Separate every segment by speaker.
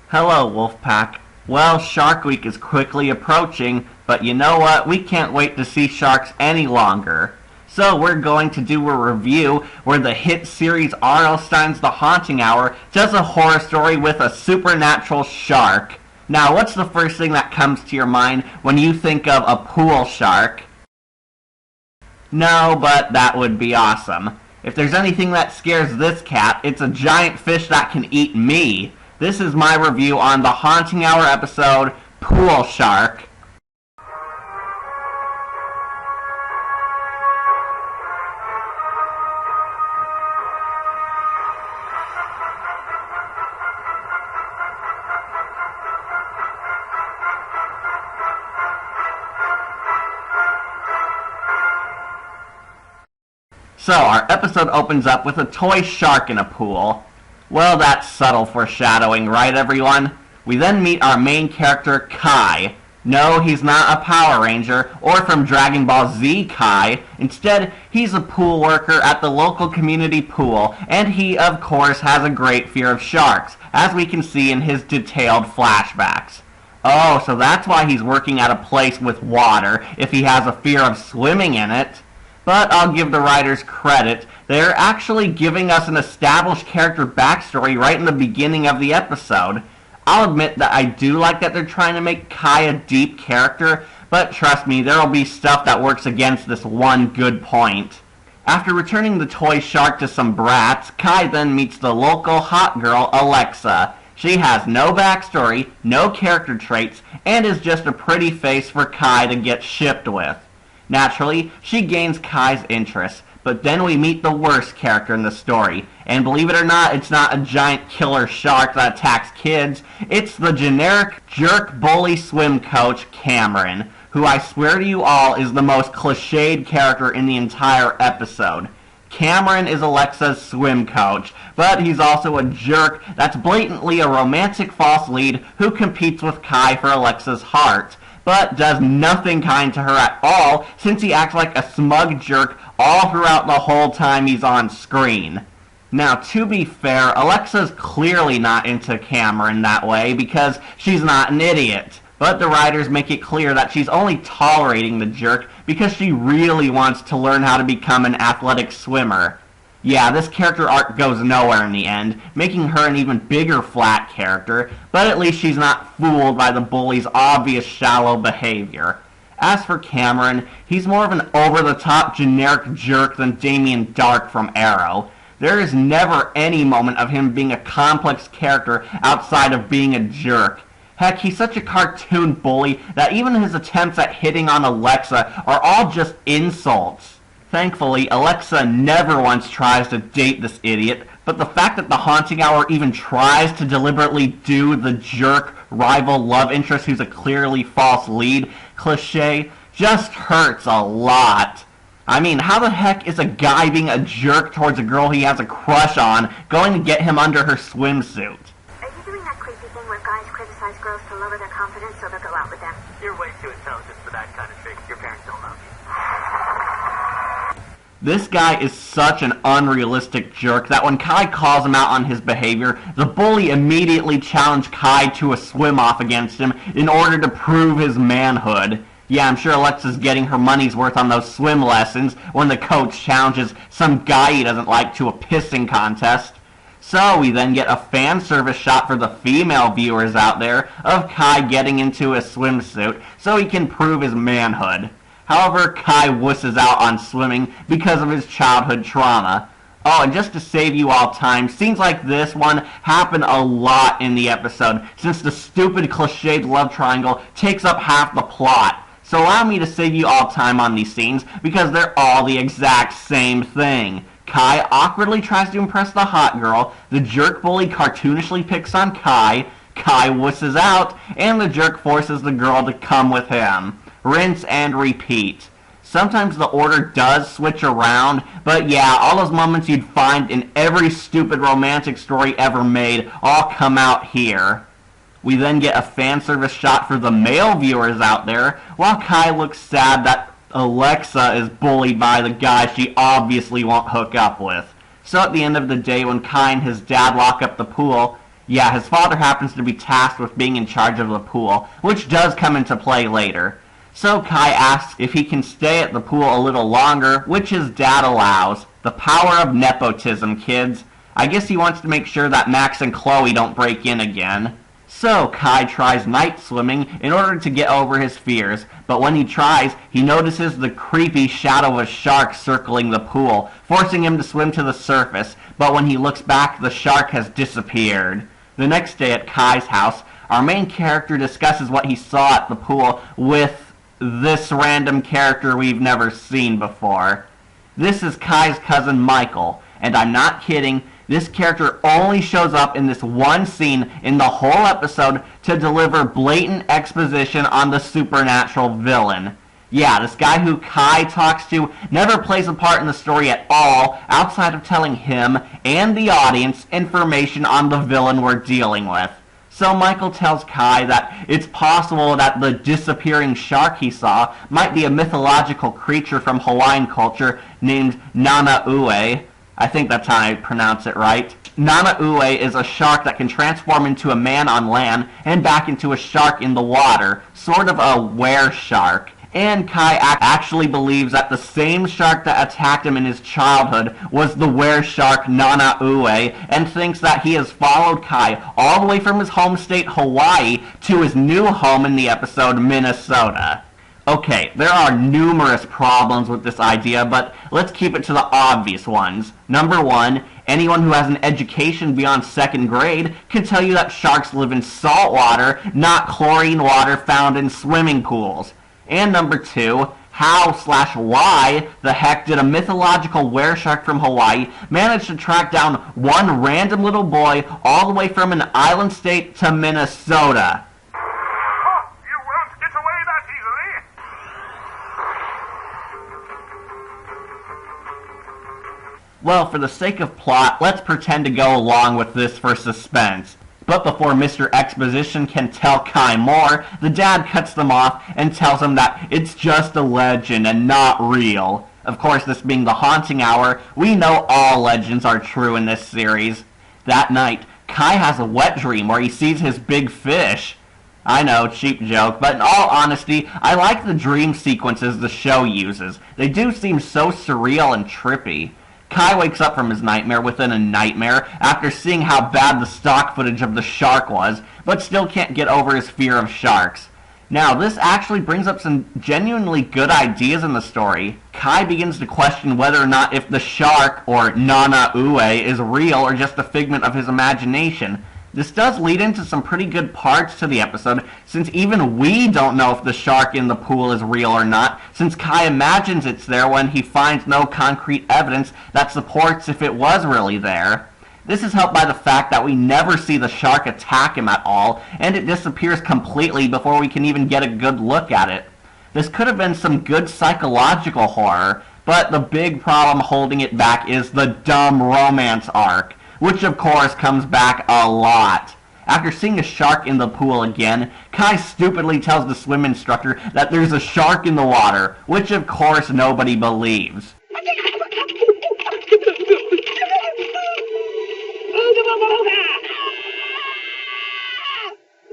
Speaker 1: Hello, Wolfpack. Well, Shark Week is quickly approaching, but you know what? We can't wait to see sharks any longer. So we're going to do a review where the hit series R.L. Stine's The Haunting Hour does a horror story with a supernatural shark. Now, what's the first thing that comes to your mind when you think of a pool shark? No, but that would be awesome. If there's anything that scares this cat, it's a giant fish that can eat me. This is my review on the Haunting Hour episode, Pool Shark. So, our episode opens up with a toy shark in a pool. Well, that's subtle foreshadowing, right everyone? We then meet our main character, Kai. No, he's not a Power Ranger, or from Dragon Ball Z Kai. Instead, he's a pool worker at the local community pool, and he, of course, has a great fear of sharks, as we can see in his detailed flashbacks. Oh, so that's why he's working at a place with water, if he has a fear of swimming in it. But I'll give the writers credit. They're actually giving us an established character backstory right in the beginning of the episode. I'll admit that I do like that they're trying to make Kai a deep character, but trust me, there'll be stuff that works against this one good point. After returning the toy shark to some brats, Kai then meets the local hot girl, Alexa. She has no backstory, no character traits, and is just a pretty face for Kai to get shipped with. Naturally, she gains Kai's interest, but then we meet the worst character in the story. And believe it or not, it's not a giant killer shark that attacks kids. It's the generic jerk bully swim coach, Cameron, who I swear to you all is the most cliched character in the entire episode. Cameron is Alexa's swim coach, but he's also a jerk that's blatantly a romantic false lead who competes with Kai for Alexa's heart, but does nothing kind to her at all since he acts like a smug jerk all throughout the whole time he's on screen. Now, to be fair, Alexa's clearly not into Cameron that way because she's not an idiot. But the writers make it clear that she's only tolerating the jerk because she really wants to learn how to become an athletic swimmer. Yeah, this character arc goes nowhere in the end, making her an even bigger flat character, but at least she's not fooled by the bully's obvious shallow behavior. As for Cameron, he's more of an over-the-top generic jerk than Damien Dark from Arrow. There is never any moment of him being a complex character outside of being a jerk. Heck, he's such a cartoon bully that even his attempts at hitting on Alexa are all just insults. Thankfully, Alexa never once tries to date this idiot, but the fact that the Haunting Hour even tries to deliberately do the jerk rival love interest who's a clearly false lead cliche just hurts a lot. I mean, how the heck is a guy being a jerk towards a girl he has a crush on going to get him under her swimsuit?
Speaker 2: Are you doing that creepy thing where guys criticize girls to lower their confidence so they'll go out with them?
Speaker 3: You're way too intelligent for that kind of trick. Your parents don't love you.
Speaker 1: This guy is such an unrealistic jerk that when Kai calls him out on his behavior, the bully immediately challenged Kai to a swim-off against him in order to prove his manhood. Yeah, I'm sure Alexa's getting her money's worth on those swim lessons when the coach challenges some guy he doesn't like to a pissing contest. So we then get a fan service shot for the female viewers out there of Kai getting into a swimsuit so he can prove his manhood. However, Kai wusses out on swimming because of his childhood trauma. Oh, and just to save you all time, scenes like this one happen a lot in the episode, since the stupid cliched love triangle takes up half the plot. So allow me to save you all time on these scenes, because they're all the exact same thing. Kai awkwardly tries to impress the hot girl, the jerk bully cartoonishly picks on Kai wusses out, and the jerk forces the girl to come with him. Rinse and repeat. Sometimes the order does switch around, but yeah, all those moments you'd find in every stupid romantic story ever made all come out here. We then get a fan service shot for the male viewers out there, while Kai looks sad that Alexa is bullied by the guy she obviously won't hook up with. So at the end of the day, when Kai and his dad lock up the pool, Yeah, his father happens to be tasked with being in charge of the pool, which does come into play later. So Kai asks if he can stay at the pool a little longer, which his dad allows. The power of nepotism, kids. I guess he wants to make sure that Max and Chloe don't break in again. So Kai tries night swimming in order to get over his fears, but when he tries, he notices the creepy shadow of a shark circling the pool, forcing him to swim to the surface, but when he looks back, the shark has disappeared. The next day at Kai's house, our main character discusses what he saw at the pool with this random character we've never seen before. This is Kai's cousin Michael, and I'm not kidding, this character only shows up in this one scene in the whole episode to deliver blatant exposition on the supernatural villain. Yeah, this guy who Kai talks to never plays a part in the story at all outside of telling him and the audience information on the villain we're dealing with. So Michael tells Kai that it's possible that the disappearing shark he saw might be a mythological creature from Hawaiian culture named Nanaue. I think that's how I pronounce it right. Nanaue is a shark that can transform into a man on land and back into a shark in the water, sort of a were-shark. And Kai actually believes that the same shark that attacked him in his childhood was the were-shark Nanaue, and thinks that he has followed Kai all the way from his home state Hawaii to his new home in the episode Minnesota. Okay, there are numerous problems with this idea, but let's keep it to the obvious ones. Number one, anyone who has an education beyond 2nd grade can tell you that sharks live in salt water, not chlorine water found in swimming pools. And number two, how/why the heck did a mythological were-shark from Hawaii manage to track down one random little boy all the way from an island state to Minnesota?
Speaker 4: Oh, you won't get away that easily!
Speaker 1: Well, for the sake of plot, let's pretend to go along with this for suspense. But before Mr. Exposition can tell Kai more, the dad cuts them off and tells him that it's just a legend and not real. Of course, this being the haunting hour, we know all legends are true in this series. That night, Kai has a wet dream where he sees his big fish. I know, cheap joke, but in all honesty, I like the dream sequences the show uses. They do seem so surreal and trippy. Kai wakes up from his nightmare within a nightmare after seeing how bad the stock footage of the shark was, but still can't get over his fear of sharks. Now, this actually brings up some genuinely good ideas in the story. Kai begins to question whether or not if the shark, or Nanaue, is real or just a figment of his imagination. This does lead into some pretty good parts to the episode, since even we don't know if the shark in the pool is real or not, since Kai imagines it's there when he finds no concrete evidence that supports if it was really there. This is helped by the fact that we never see the shark attack him at all, and it disappears completely before we can even get a good look at it. This could have been some good psychological horror, but the big problem holding it back is the dumb romance arc, which of course comes back a lot. After seeing a shark in the pool again, Kai stupidly tells the swim instructor that there's a shark in the water, which of course nobody believes.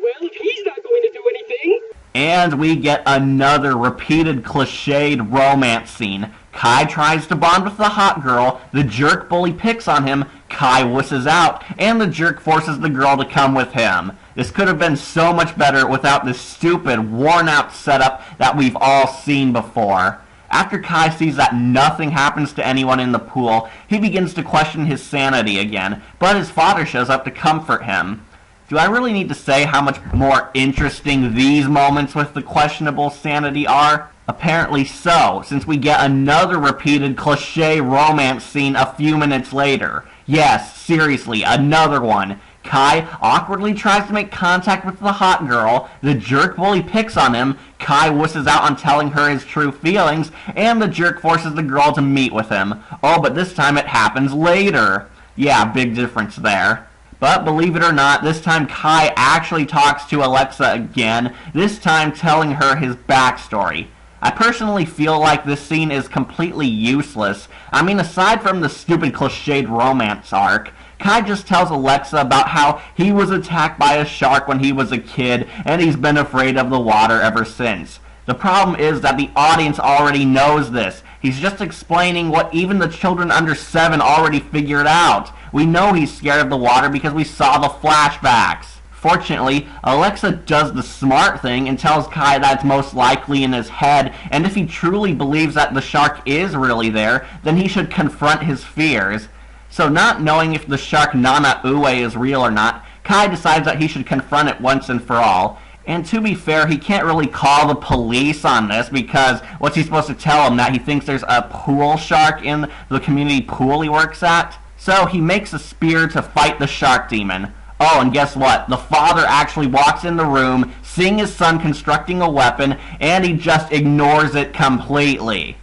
Speaker 5: Well, he's not going to do anything.
Speaker 1: And we get another repeated cliched romance scene. Kai tries to bond with the hot girl, the jerk bully picks on him, Kai wusses out, and the jerk forces the girl to come with him. This could have been so much better without this stupid, worn-out setup that we've all seen before. After Kai sees that nothing happens to anyone in the pool, he begins to question his sanity again, but his father shows up to comfort him. Do I really need to say how much more interesting these moments with the questionable sanity are? Apparently so, since we get another repeated cliché romance scene a few minutes later. Yes, seriously, another one. Kai awkwardly tries to make contact with the hot girl, the jerk bully picks on him, Kai wusses out on telling her his true feelings, and the jerk forces the girl to meet with him. Oh, but this time it happens later. Yeah, big difference there. But believe it or not, this time Kai actually talks to Alexa again, this time telling her his backstory. I personally feel like this scene is completely useless. I mean, aside from the stupid cliched romance arc, Kai just tells Alexa about how he was attacked by a shark when he was a kid, and he's been afraid of the water ever since. The problem is that the audience already knows this. He's just explaining what even the children under 7 already figured out. We know he's scared of the water because we saw the flashbacks. Fortunately, Alexa does the smart thing and tells Kai that it's most likely in his head, and if he truly believes that the shark is really there, then he should confront his fears. So not knowing if the shark Nana Ue is real or not, Kai decides that he should confront it once and for all. And to be fair, he can't really call the police on this because what's he supposed to tell them, that he thinks there's a pool shark in the community pool he works at? So he makes a spear to fight the shark demon. Oh, and guess what? The father actually walks in the room, seeing his son constructing a weapon, and he just ignores it completely.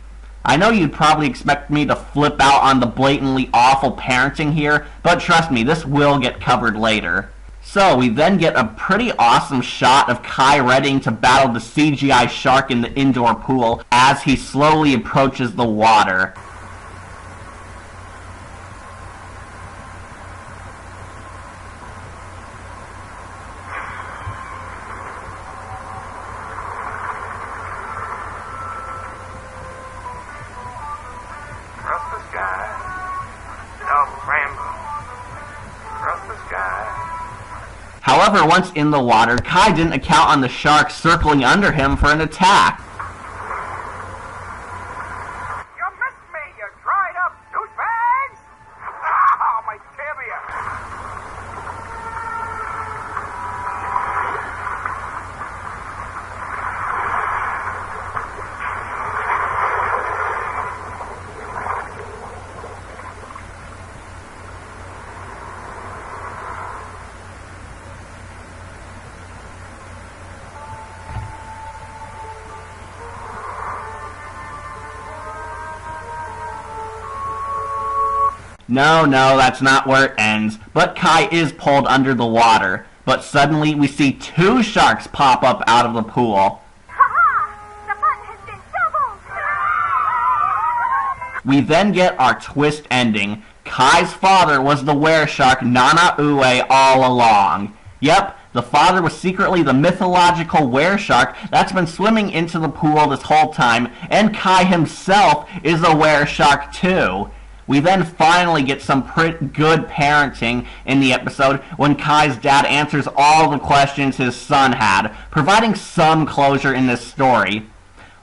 Speaker 1: I know you'd probably expect me to flip out on the blatantly awful parenting here, but trust me, this will get covered later. So we then get a pretty awesome shot of Kai readying to battle the CGI shark in the indoor pool as he slowly approaches the water. However, once in the water, Kai didn't account on the shark circling under him for an attack.
Speaker 4: You missed me, you dried up douchebags! Ah, my tibia!
Speaker 1: No, that's not where it ends, but Kai is pulled under the water. But suddenly we see 2 sharks pop up out of the pool.
Speaker 2: Ha-ha! The fun has been doubled!
Speaker 1: We then get our twist ending. Kai's father was the were-shark Nana Ue all along. Yep, the father was secretly the mythological were-shark that's been swimming into the pool this whole time, and Kai himself is a were-shark too. We then finally get some pretty good parenting in the episode when Kai's dad answers all the questions his son had, providing some closure in this story.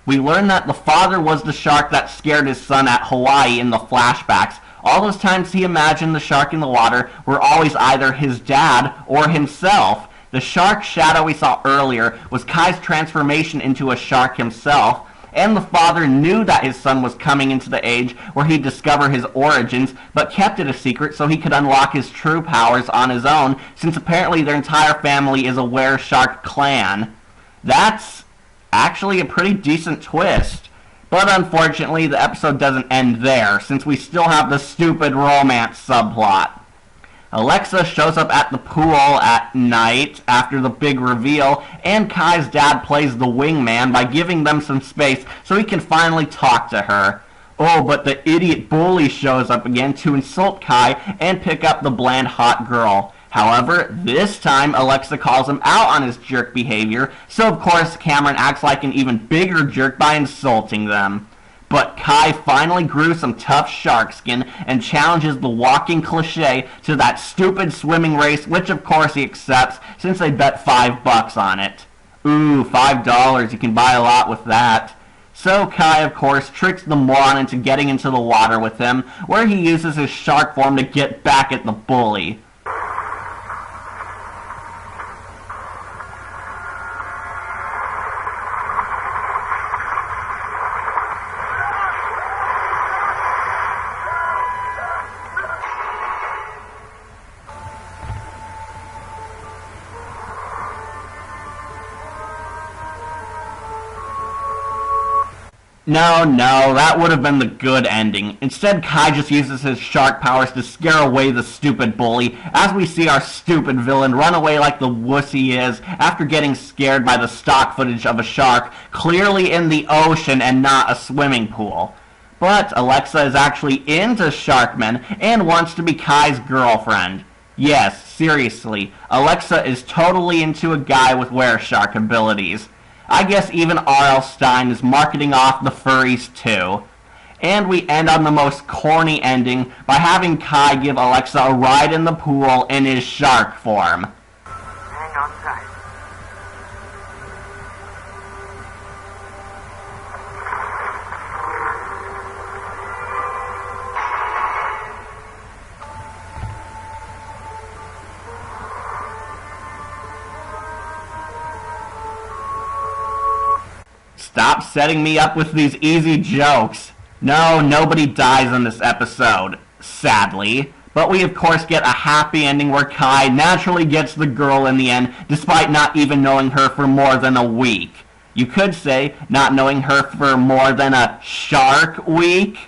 Speaker 1: We learn that the father was the shark that scared his son at Hawaii in the flashbacks. All those times he imagined the shark in the water were always either his dad or himself. The shark shadow we saw earlier was Kai's transformation into a shark himself, and the father knew that his son was coming into the age where he'd discover his origins, but kept it a secret so he could unlock his true powers on his own, since apparently their entire family is a were-shark clan. That's actually a pretty decent twist. But unfortunately, the episode doesn't end there, since we still have the stupid romance subplot. Alexa shows up at the pool at night after the big reveal, and Kai's dad plays the wingman by giving them some space so he can finally talk to her. Oh, but the idiot bully shows up again to insult Kai and pick up the bland hot girl. However, this time Alexa calls him out on his jerk behavior, so of course Cameron acts like an even bigger jerk by insulting them. But Kai finally grew some tough shark skin and challenges the walking cliche to that stupid swimming race, which of course he accepts since they bet $5 on it. Ooh, $5, you can buy a lot with that. So Kai, of course, tricks the moron into getting into the water with him, where he uses his shark form to get back at the bully. No, that would have been the good ending. Instead, Kai just uses his shark powers to scare away the stupid bully, as we see our stupid villain run away like the wuss he is after getting scared by the stock footage of a shark clearly in the ocean and not a swimming pool. But Alexa is actually into Sharkmen and wants to be Kai's girlfriend. Yes, seriously, Alexa is totally into a guy with were-shark abilities. I guess even R.L. Stine is marketing off the furries too. And we end on the most corny ending by having Kai give Alexa a ride in the pool in his shark form.
Speaker 3: Hang on tight.
Speaker 1: Stop setting me up with these easy jokes. No, nobody dies in this episode, sadly. But we of course get a happy ending where Kai naturally gets the girl in the end, despite not even knowing her for more than a week. You could say not knowing her for more than a shark week.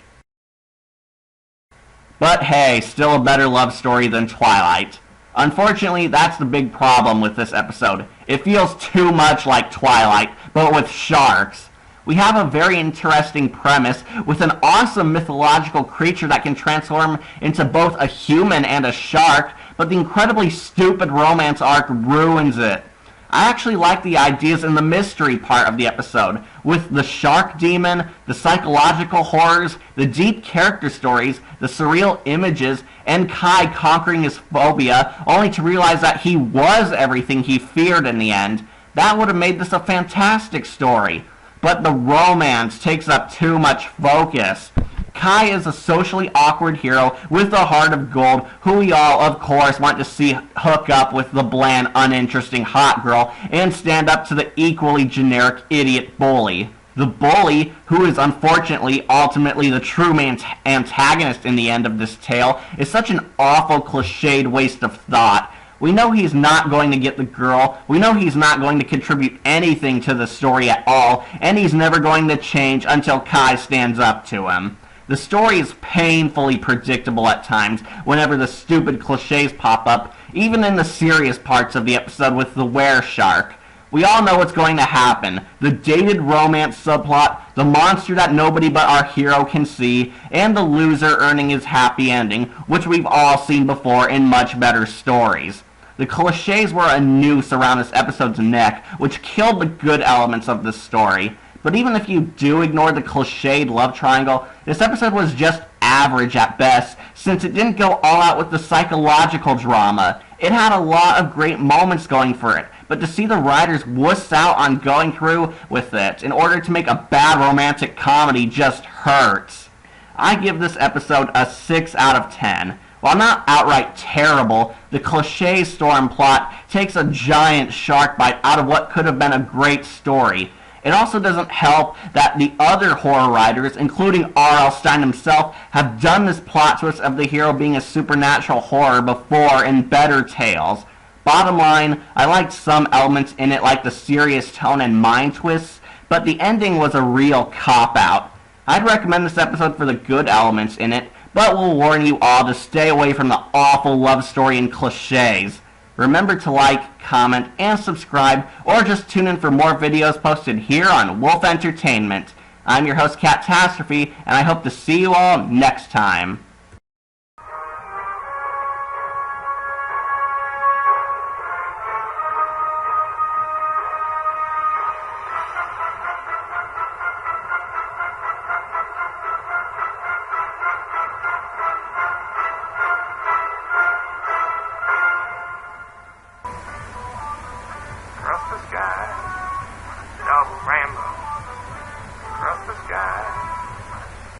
Speaker 1: But hey, still a better love story than Twilight. Unfortunately, that's the big problem with this episode. It feels too much like Twilight, but with sharks. We have a very interesting premise with an awesome mythological creature that can transform into both a human and a shark, but the incredibly stupid romance arc ruins it. I actually like the ideas in the mystery part of the episode, with the shark demon, the psychological horrors, the deep character stories, the surreal images, and Kai conquering his phobia, only to realize that he was everything he feared in the end. That would have made this a fantastic story. But the romance takes up too much focus. Kai is a socially awkward hero with a heart of gold who we all, of course, want to see hook up with the bland, uninteresting hot girl and stand up to the equally generic idiot bully. The bully, who is unfortunately ultimately the true antagonist in the end of this tale, is such an awful cliched waste of thought. We know he's not going to get the girl, we know he's not going to contribute anything to the story at all, and he's never going to change until Kai stands up to him. The story is painfully predictable at times whenever the stupid cliches pop up, even in the serious parts of the episode with the were-shark. We all know what's going to happen. The dated romance subplot, the monster that nobody but our hero can see, and the loser earning his happy ending, which we've all seen before in much better stories. The cliches were a noose around this episode's neck, which killed the good elements of the story. But even if you do ignore the cliched love triangle, this episode was just average at best, since it didn't go all out with the psychological drama. It had a lot of great moments going for it, but to see the writers wuss out on going through with it in order to make a bad romantic comedy just hurts. I give this episode a 6 out of 10. While not outright terrible, the cliché storm plot takes a giant shark bite out of what could have been a great story. It also doesn't help that the other horror writers, including R.L. Stine himself, have done this plot twist of the hero being a supernatural horror before in better tales. Bottom line, I liked some elements in it like the serious tone and mind twists, but the ending was a real cop-out. I'd recommend this episode for the good elements in it, but will warn you all to stay away from the awful love story and cliches. Remember to like, comment, and subscribe, or just tune in for more videos posted here on Wolf Entertainment. I'm your host, Catastrophe, and I hope to see you all next time.
Speaker 4: Across the sky, double rainbow.